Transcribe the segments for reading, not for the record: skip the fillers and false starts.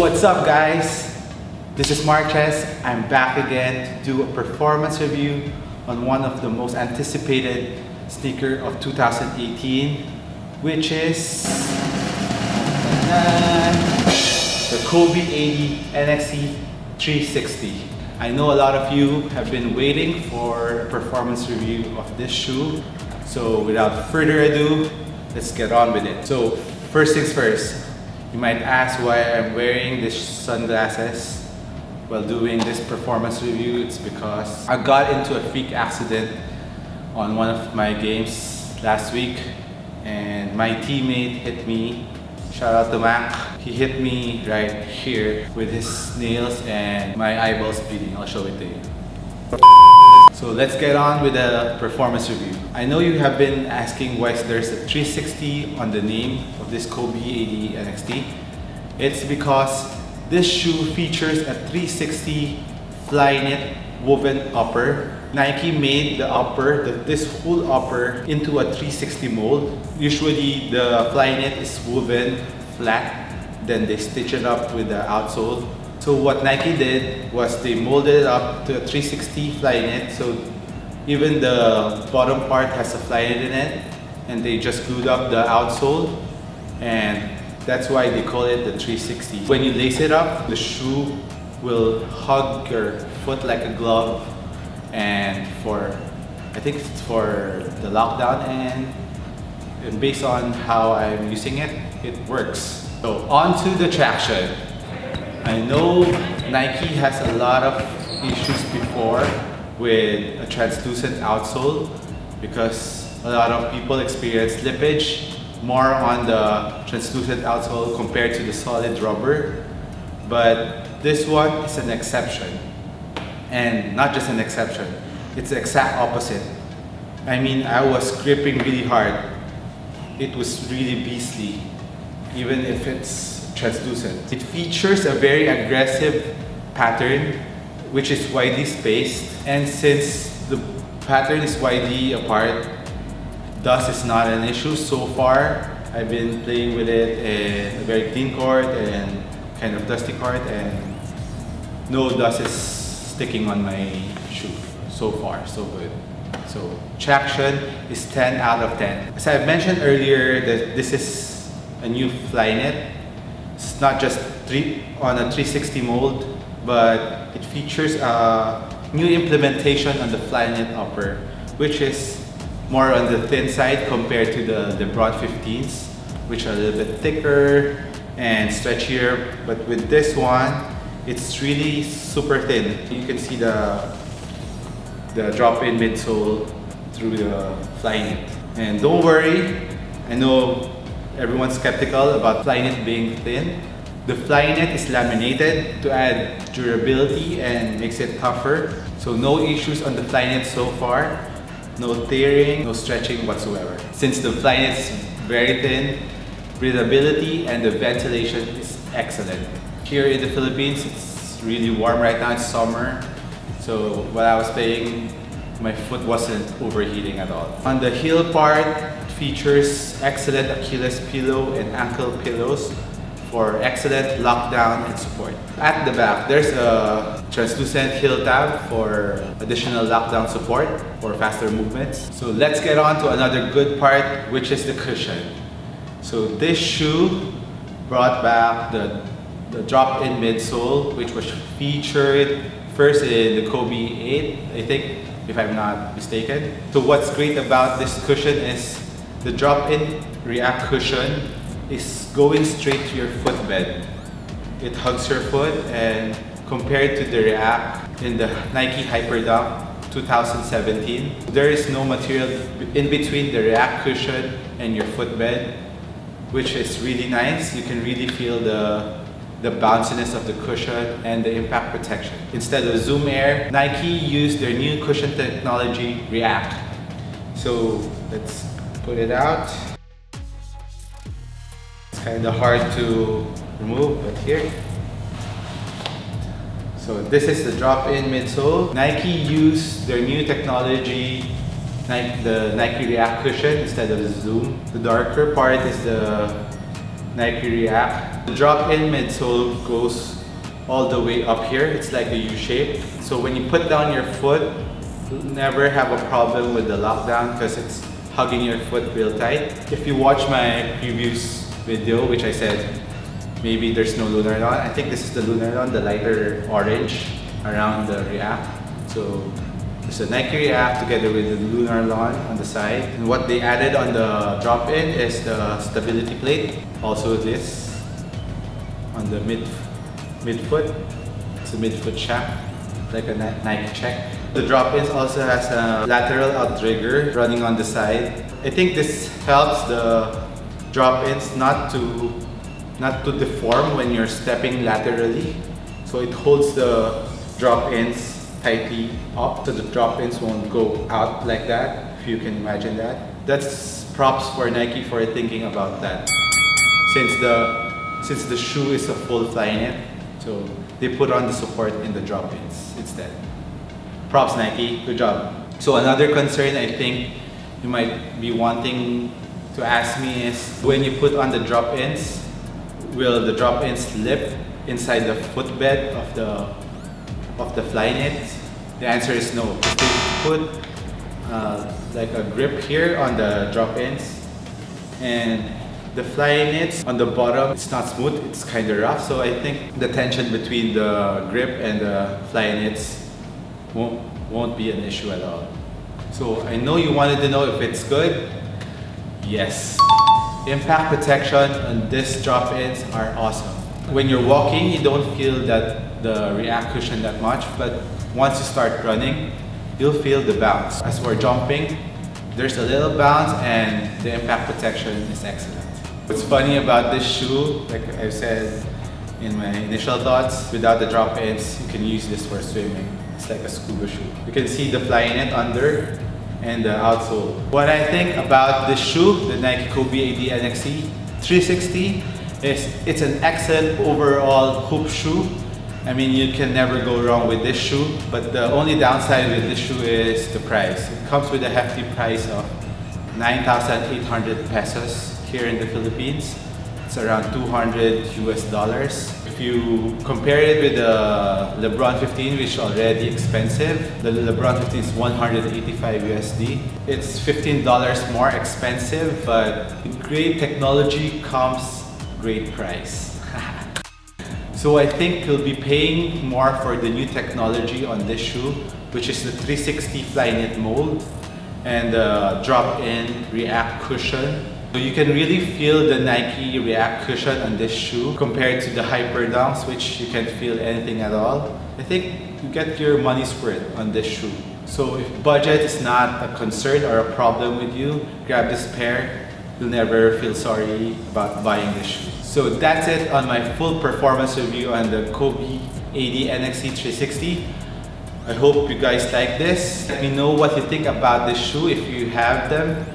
What's up guys? This is Marquez. I'm back again to do a performance review on one of the most anticipated sneaker of 2018, which is the Kobe 80 NXT 360. I know a lot of you have been waiting for a performance review of this shoe, so without further ado, let's get on with it. So first things first, you might ask why I'm wearing these sunglasses while doing this performance review. It's because I got into a freak accident on one of my games last week and my teammate hit me. Shout out to Mac. He hit me right here with his nails and my eyeballs bleeding. I'll show it to you. So let's get on with the performance review. I know you have been asking why there's a 360 on the name of this Kobe 80 NXT. It's because this shoe features a 360 Flyknit woven upper. Nike made the upper, this whole upper, into a 360 mold. Usually the Flyknit is woven flat, then they stitch it up with the outsole. So what Nike did was they molded it up to a 360 Flyknit, so even the bottom part has a Flyknit in it, and they just glued up the outsole, and that's why they call it the 360. When you lace it up, the shoe will hug your foot like a glove, and I think it's for the lockdown, and based on how I'm using it, it works. So on to the traction. I know Nike has a lot of issues before with a translucent outsole because a lot of people experience slippage more on the translucent outsole compared to the solid rubber. But this one is an exception. And not just an exception, it's the exact opposite. I mean, I was gripping really hard. It was really beastly, even if it's translucent. It features a very aggressive pattern which is widely spaced, and since the pattern is widely apart, dust is not an issue so far. I've been playing with it in a very clean court and kind of dusty court, and no dust is sticking on my shoe. So far, so good. So traction is 10 out of 10. As I mentioned earlier, that this is a new Flyknit. It's not just on a 360 mold, but it features a new implementation on the Flyknit upper, which is more on the thin side compared to the LeBron 15s, which are a little bit thicker and stretchier. But with this one, it's really super thin. You can see the drop-in midsole through the Flyknit. And don't worry, I know everyone's skeptical about Flyknit being thin. The Flyknit is laminated to add durability and makes it tougher. So no issues on the Flyknit so far. No tearing, no stretching whatsoever. Since the Flyknit is very thin, breathability and the ventilation is excellent. Here in the Philippines, it's really warm right now, it's summer. So while I was playing, my foot wasn't overheating at all. On the heel part, it features excellent Achilles pillow and ankle pillows for excellent lockdown and support. At the back, there's a translucent heel tab for additional lockdown support for faster movements. So let's get on to another good part, which is the cushion. So this shoe brought back the drop-in midsole, which was featured first in the Kobe 8, I think, if I'm not mistaken. So what's great about this cushion is the drop-in React cushion is going straight to your footbed. It hugs your foot, and compared to the React in the Nike Hyperdunk 2017, there is no material in between the React cushion and your footbed, which is really nice. You can really feel the bounciness of the cushion and the impact protection. Instead of Zoom Air, Nike used their new cushion technology, React. So let's put it out. It's kind of hard to remove, but here. So this is the drop-in midsole. Nike used their new technology, the Nike React cushion instead of the Zoom. The darker part is the Nike React. The drop-in midsole goes all the way up here. It's like a U shape. So when you put down your foot, you'll never have a problem with the lockdown because it's hugging your foot real tight. If you watch my previous video, which I said maybe there's no Lunarlon, I think this is the Lunarlon, the lighter orange around the React. So there's a Nike React together with the Lunarlon on the side. And what they added on the drop-in is the stability plate. Also this on the midfoot. It's a midfoot shaft, like a Nike check. The drop-ins also has a lateral outrigger running on the side. I think this helps the drop-ins not to deform when you're stepping laterally. So it holds the drop-ins tightly up so the drop-ins won't go out like that, if you can imagine that. That's props for Nike for thinking about that. Since the shoe is a full Flyknit, so they put on the support in the drop-ins instead. Props Nike, good job. So another concern I think you might be wanting to ask me is, when you put on the drop-ins, will the drop-ins slip inside the footbed of the Flyknit? The answer is no. If they put like a grip here on the drop-ins, and the Flyknits on the bottom, it's not smooth, it's kind of rough. So I think the tension between the grip and the Flyknits won't be an issue at all. So I know you wanted to know if it's good. Yes. Impact protection on this drop-ins are awesome. When you're walking, you don't feel the React cushion that much, but once you start running, you'll feel the bounce. As for jumping, there's a little bounce and the impact protection is excellent. What's funny about this shoe, like I said in my initial thoughts, without the drop-ins, you can use this for swimming. It's like a scuba shoe. You can see the Flyknit under and the outsole. What I think about this shoe, the Nike Kobe AD NXT 360, is it's an excellent overall hoop shoe. I mean, you can never go wrong with this shoe, but the only downside with this shoe is the price. It comes with a hefty price of 9,800 pesos here in the Philippines. It's around $200 US. If you compare it with the LeBron 15, which is already expensive, the LeBron 15 is 185 USD. It's $15 more expensive, but with great technology comes great price. So I think you'll be paying more for the new technology on this shoe, which is the 360 Flyknit mold and the drop-in React cushion. So you can really feel the Nike React cushion on this shoe compared to the Hyperdunks, which you can't feel anything at all. I think you get your money's worth on this shoe. So if budget is not a concern or a problem with you, grab this pair. You'll never feel sorry about buying this shoe. So that's it on my full performance review on the Kobe AD NXT 360. I hope you guys like this. Let me know what you think about this shoe if you have them.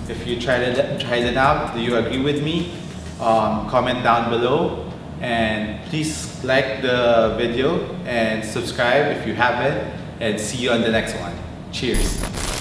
If you tried it out, do you agree with me? Comment down below, and please like the video and subscribe if you haven't, and see you on the next one. Cheers!